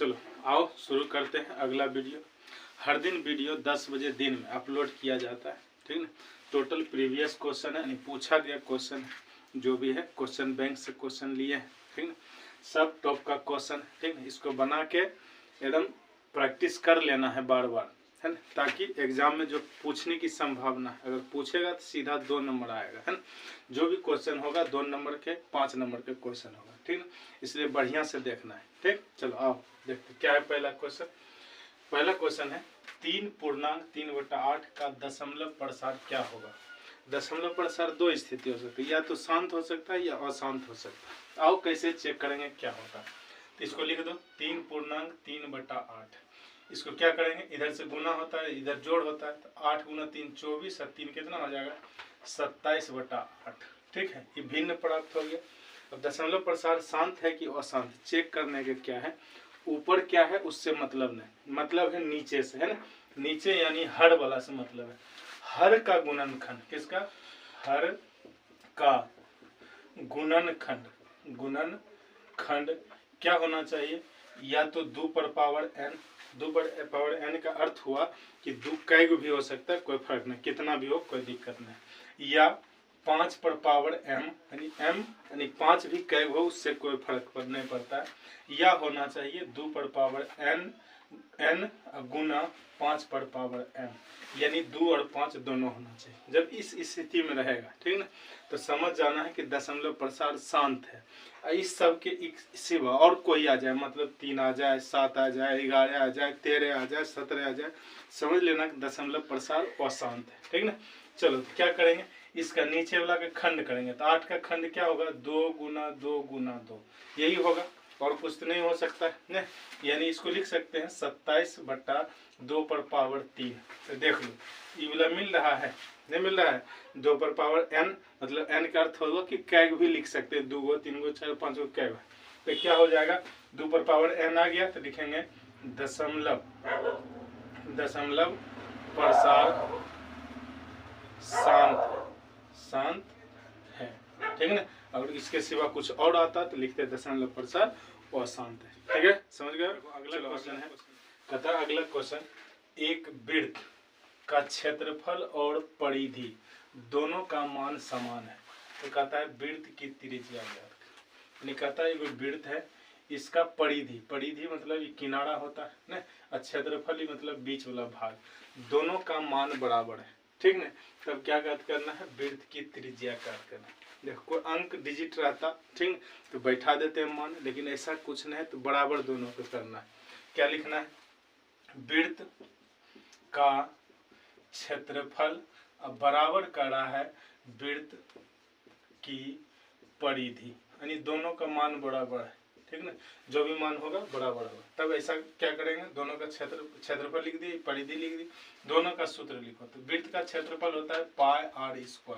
चलो आओ शुरू करते हैं अगला वीडियो। हर दिन वीडियो 10 बजे दिन में अपलोड किया जाता है, ठीक है ना। टोटल प्रीवियस क्वेश्चन है, पूछा गया क्वेश्चन जो भी है, क्वेश्चन बैंक से क्वेश्चन लिए हैं, ठीक है। सब टॉप का क्वेश्चन, ठीक है। इसको बना के एकदम प्रैक्टिस कर लेना है बार बार, है ना, ताकि एग्जाम में जो पूछने की संभावना है, अगर पूछेगा तो सीधा 2 नंबर आएगा, है ना। जो भी क्वेश्चन होगा 2 नंबर के 5 नंबर के क्वेश्चन होगा, ठीक है। इसलिए बढ़िया से देखना है, ठीक। चलो आओ देखते क्या है पहला क्वेश्चन। पहला क्वेश्चन है 3.3/8 का दशमलव प्रसार क्या होगा। दशमलव प्रसार 2 स्थिति हो सकती है, या तो शांत हो सकता है या अशांत हो सकता है। आओ कैसे चेक करेंगे क्या होता है। तो इसको लिख दो 3.3/8। इसको क्या करेंगे, इधर से गुना होता है, इधर जोड़ होता है, तो 8 × 3 24 और 3 कितना हो जाएगा 27/8, ठीक है। ये भिन्न प्राप्त हो गया। अब दशमलव प्रसार शांत है कि अशांत चेक करने के क्या है, ऊपर क्या है उससे मतलब नहीं, मतलब है नीचे से, है ना। नीचे यानी हर वाला से मतलब है। हर का गुणनखंड, किसका, हर का गुणनखंड, गुणनखंड क्या होना चाहिए, या तो 2 पर पावर n, 2 पर पावर n का अर्थ हुआ कि 2 कई भी हो सकता है, कोई फर्क नहीं, कितना भी हो कोई दिक्कत नहीं, या 5 पर पावर m यानी 5 भी कई हो उससे कोई फर्क नहीं पड़ता है, या होना चाहिए 2 पर पावर n गुना 5 पर पावर m, यानी 2 और 5 दोनों होना चाहिए। जब इस स्थिति में रहेगा, ठीक ना, तो समझ जाना है कि दशमलव प्रसार शांत है। इस सब के सिवा और कोई आ जाए, मतलब 3 आ जाए, 7 आ जाए, 11 आ जाए, 13 आ जाए, 17 आ जाए, समझ लेना कि दशमलव प्रसार अशांत है, ठीक ना। चलो तो क्या करेंगे, इसका नीचे वाला का खंड करेंगे, तो 8 का खंड क्या होगा 2 × 2 × 2, यही होगा, और कुछ तो नहीं हो सकता है ना। यानी इसको लिख सकते हैं 27/2 पर पावर 3। तो देख लो ये वाला मिल रहा है, नहीं मिल रहा है, 2 पर पावर n, मतलब n का अर्थ होगा कि कैग भी लिख सकते हैं, 2 गो 3 गो 4 5 गो कैग। तो क्या हो जाएगा, 2 पर पावर n आ गया, तो लिखेंगे दशमलव प्रसार शांत है, ठीक है ना। अगर इसके सिवा कुछ और आता तो लिखते दशमलव प्रसार अशांत है, ठीक है, समझ गए। अगला क्वेश्चन है, कहता है अगला क्वेश्चन, एक वृत्त का क्षेत्रफल और परिधि दोनों का मान समान है। तो कहता है वृत्त की त्रिज्या ज्ञात कर। कहता है एक वृत्त है, इसका परिधि मतलब ये किनारा होता है ना, और क्षेत्रफल ही मतलब बीच वाला भाग, दोनों का मान बराबर है, ठीक ना। तब क्या ज्ञात करना है, वृत्त की त्रिज्या ज्ञात करना है। देखो कोई अंक डिजिट रहता, ठीक, तो बैठा देते हैं मान, लेकिन ऐसा कुछ नहीं, तो बराबर दोनों को करना है। क्या लिखना है, वृत्त का क्षेत्रफल, अब बराबर कर रहा है वृत्त की परिधि, यानी दोनों का मान बराबर है, ठीक ना, जो भी मान होगा बराबर होगा। तब ऐसा क्या करेंगे, दोनों का क्षेत्रफल लिख दी, परिधि लिख दी, दोनों का सूत्र लिखो। तो वृत्त का क्षेत्रफल होता है πr²,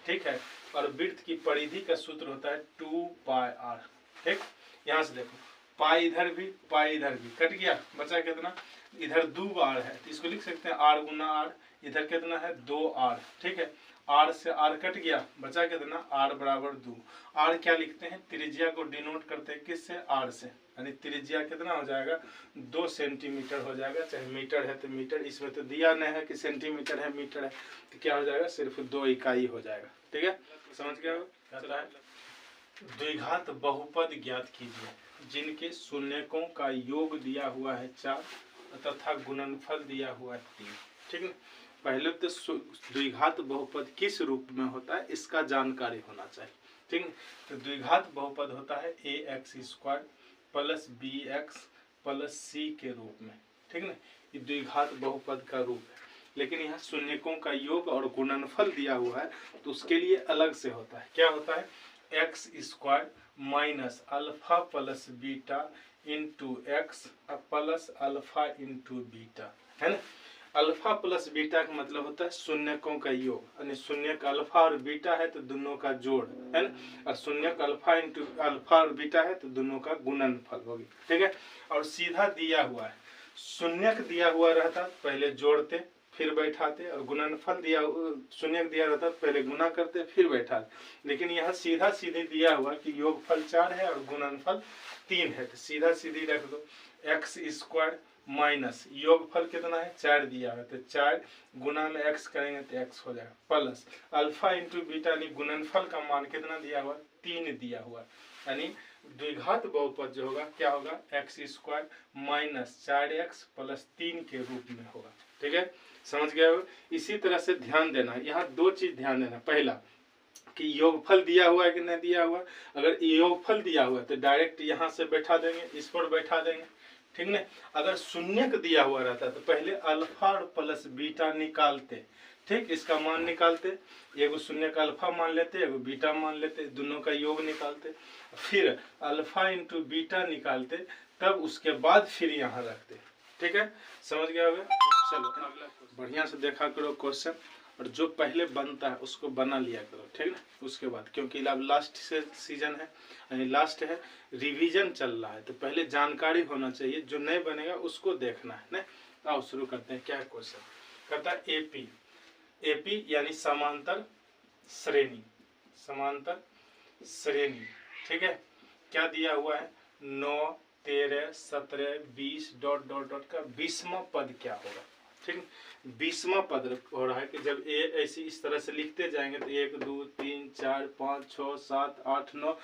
ठीक है, और वृत्त की परिधि का सूत्र होता है 2πr, ठीक। यहाँ से देखो पाई इधर भी कट गया, बचा कितना, इधर 2 r है, तो इसको लिख सकते हैं r × r, इधर कितना है 2r, ठीक है, r से r कट गया, बचा कितना r बराबर 2। r क्या लिखते हैं, त्रिज्या को डिनोट करते हैं किससे, r से, यानी त्रिज्या कितना हो जाएगा 2 सेंटीमीटर हो जाएगा, चाहे मीटर है तो मीटर, इसमें तो दिया नहीं है कि सेंटीमीटर है मीटर है, तो क्या हो जाएगा सिर्फ 2 इकाई हो जाएगा, ठीक है, समझ गया। द्विघात बहुपद ज्ञात कीजिए जिनके शून्यकों का योग दिया हुआ है 4 तथा गुणनफल दिया हुआ है 3, ठीक है। पहले तो द्विघात बहुपद किस रूप में होता है इसका जानकारी होना चाहिए, ठीक है। तो द्विघात बहुपद होता है ax² + bx + c के रूप में, ठीक है। ये द्विघात बहुपद का रूप है, लेकिन यहाँ शून्यकों का योग और गुणनफल दिया हुआ है, तो उसके लिए अलग से होता है। क्या होता है, x² - α + बीटा × x + α × बीटा, है ना। अल्फा प्लस बीटा का मतलब होता है शून्यकों का योग, यानी शून्यक अल्फा और बीटा है तो दोनों का जोड़, है ना, और शून्यक अल्फा × अल्फा और बीटा है तो दोनों का गुणनफल होगी, ठीक है। और सीधा दिया हुआ है, शून्यक दिया हुआ रहता पहले जोड़ते फिर बैठाते, और गुणनफल दिया शून्यक दिया रहता पहले गुना करते फिर बैठाते, लेकिन यहाँ सीधा सीधे दिया हुआ कि योगफल 4 है और गुणनफल 3 है तो सीधा सीधी रख दो एक्स स्क्वायर माइनस योगफल कितना है 4 दिया है तो 4 गुना में x करेंगे तो x हो जाएगा प्लस अल्फा इंटू बीटा यानी गुणनफल का मान कितना दिया हुआ 3 दिया हुआ यानी द्विघात बहुपद जो होगा क्या होगा x square minus 4x plus 3 के रूप में होगा। ठीक है, समझ गया हो। इसी तरह से ध्यान देना, यहाँ 2 चीज ध्यान देना। पहला कि योगफल दिया हुआ है कि नहीं दिया हुआ, अगर योगफल दिया हुआ है तो डायरेक्ट यहाँ से बैठा देंगे, इस पर बैठा देंगे, ठीक ना। अगर शून्यक दिया हुआ रहता तो पहले अल्फा और प्लस बीटा निकालते, ठीक, इसका मान निकालते, एगो शून्य का अल्फा मान लेते, एगो बीटा मान लेते, दोनों का योग निकालते, फिर अल्फा इंटू बीटा निकालते, तब उसके बाद फिर यहाँ रखते। ठीक है, समझ गया होगा। चलो अगला बढ़िया से देखा करो क्वेश्चन, और जो पहले बनता है उसको बना लिया करो, ठीक ना। उसके बाद क्योंकि अब लास्ट से सीजन है, यानी लास्ट है, रिवीजन चल रहा है, तो पहले जानकारी होना चाहिए, जो नहीं बनेगा उसको देखना है ना। आओ शुरू करते हैं। क्या है क्वेश्चन, कहता है एपी, एपी यानी समांतर श्रेणी, समांतर श्रेणी, ठीक है। क्या दिया हुआ है 9, 13, 17, 20 डॉट डॉट डॉट का 20वां पद क्या होगा, ठीक। 20वां पद हो रहा है कि जब ए ऐसी इस तरह से लिखते जाएंगे तो 1 2 3 4 5 6 7 8 9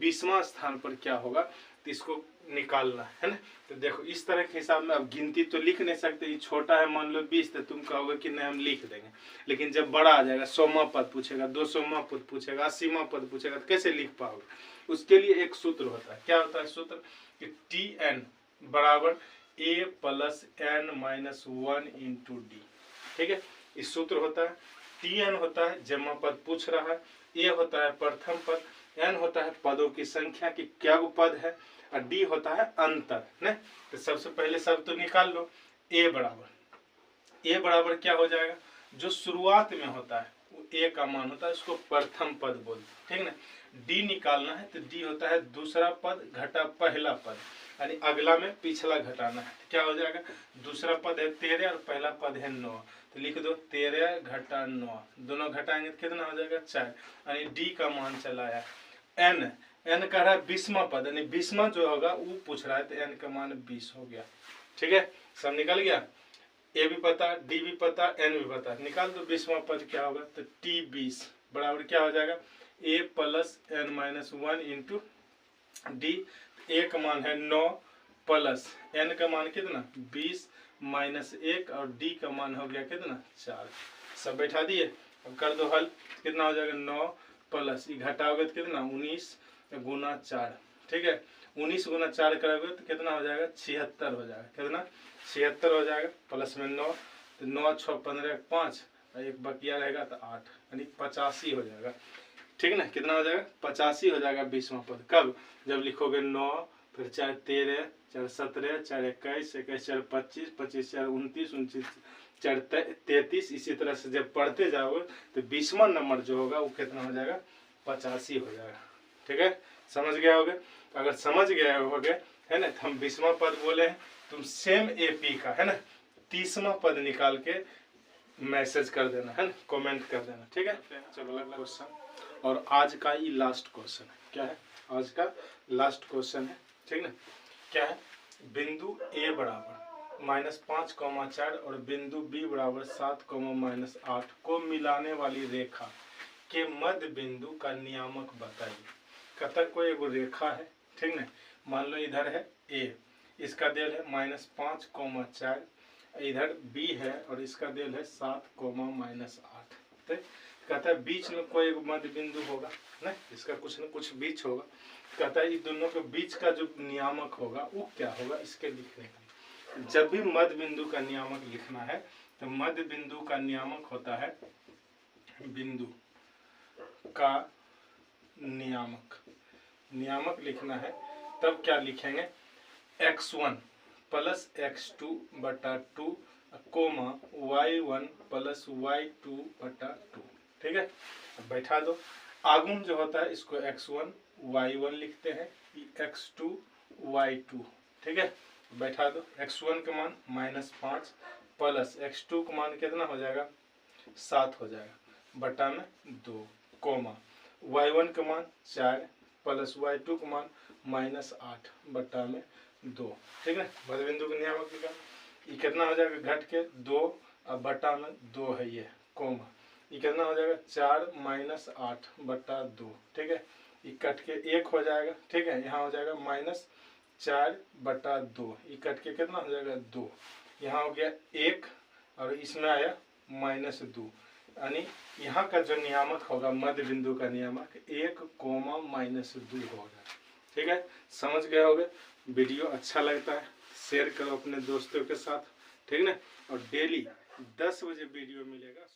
20वां स्थान पर क्या होगा, तो इसको निकालना है ना। तो देखो इस तरह के हिसाब में अब गिनती तो लिख नहीं सकते, ये छोटा है मान लो 20, तो तुम कहोगे कि नहीं हम लिख देंगे, लेकिन जब बड़ा आ जाएगा 100वां पद पूछेगा, 200वां पद पूछेगा, 80वां पद पूछेगा, तो कैसे लिख पाओगे। उसके लिए एक सूत्र होता है, क्या होता है सूत्र, कि Tn बराबर a plus n minus 1 into D, ठीक है। इस सूत्र होता है, Tn होता है जमा पद पूछ रहा है, a होता है प्रथम पद, n होता है पदों की संख्या की क्या वो पद है, और डी होता है अंतर, न। तो सबसे पहले सब तो निकाल लो, a बराबर क्या हो जाएगा, जो शुरुआत में होता है वो a का मान होता है, उसको प्रथम पद बोलते, ठीक ना। डी निकालना है तो डी होता है दूसरा पद घटा पहला पद, यानी अगला में पिछला घटाना है, क्या हो जाएगा, दूसरा पद है 13 और पहला पद है 9, तो लिख दो 13 घटा 9, दोनों घटाएंगे तो कितना हो जाएगा 4, यानी डी का मान चला है। एन कह रहा है 20वां पद, यानी 20वां जो होगा वो पूछ रहा है, तो एन का मान 20 हो गया, ठीक है, सब निकल गया। ए भी पता, डी भी पता, एन भी पता, निकाल दो 20वां पद क्या होगा, तो टी 20 बराबर क्या हो जाएगा, A plus N minus 1 into D. A का मान है 9 प्लस एन का मान कितना 20 माइनस 1 और डी का मान हो गया कितना 4, सब बैठा दिए। अब कर दो हल, कितना हो जाएगा 9 प्लस ये घटाओगे तो कितना 19 गुना 4, ठीक है, 19 गुना 4 करोगे तो कितना हो जाएगा 76 हो जाएगा, कितना 76 हो जाएगा, प्लस में 9, तो 9 6 15 5, एक बकिया रहेगा तो 8, यानी 85 हो जाएगा, ठीक ना। कितना हो जाएगा 85 हो जाएगा 20वां पद, कब, जब लिखोगे 9 फिर 4 13 4 17 4 21 21 4 25 25 4 29 29 4 33, इसी तरह से जब पढ़ते जाओगे तो 20वां नंबर जो होगा वो कितना हो जाएगा 85 हो जाएगा, ठीक है, समझ गया होगे। अगर समझ गया होगे है ना, तो हम 20वां पद बोले हैं, तुम सेम एपी का है ना 30वां पद निकाल के मैसेज कर देना है ना, कमेंट कर देना, ठीक है। चलो अगला क्वेश्चन, और आज का ये लास्ट क्वेश्चन है, क्या है आज का लास्ट क्वेश्चन है, ठीक ना। क्या है, बिंदु ए बराबर -5,4 और बिंदु बी बराबर 7,-8 को मिलाने वाली रेखा के मध्य बिंदु का नियामक बताइए। कहता कोई एगो रेखा है, ठीक ना, मान लो इधर है ए, इसका देल है -5,4, इधर बी है और इसका देल है 7,-8, ठीक। कहता है बीच में कोई मध्य बिंदु होगा ना, इसका कुछ न कुछ बीच होगा। कहता है इन दोनों के बीच का जो नियामक होगा वो क्या होगा, इसके लिखने के लिए जब भी मध्य बिंदु का नियामक लिखना है तो मध्य बिंदु का नियामक होता है बिंदु का नियामक, नियामक लिखना है तब क्या लिखेंगे x1 प्लस x2 बटा 2 कोमा y1 प्लस y2 बटा 2, ठीक है। अब बैठा दो, आगुन जो होता है इसको x1 y1 लिखते हैं, x2 y2, ठीक है। बैठा दो, x1 का मान -5 प्लस x2 का मान कितना हो जाएगा 7 हो जाएगा, बटा में 2 कोमा y1 का मान 4 प्लस y2 का मान -8/2, ठीक है। मध्य बिंदु के नियामक का ये कितना हो जाएगा, घट के 2 अब बटा में 2 है ये कोमा, ये कितना हो जाएगा 4 - 8/2, ठीक है। ये कट के 1 हो जाएगा, ठीक है। यहाँ हो जाएगा -4/2, ये कट के कितना हो जाएगा 2, यहाँ हो गया 1 और इसमें आया -2, यानी यहाँ का जो नियामक होगा मध्य बिंदु का नियामक 1, -2 होगा, ठीक है। समझ गए होगे। वीडियो अच्छा लगता है शेयर करो अपने दोस्तों के साथ, ठीक है ना। और डेली 10 बजे वीडियो मिलेगा।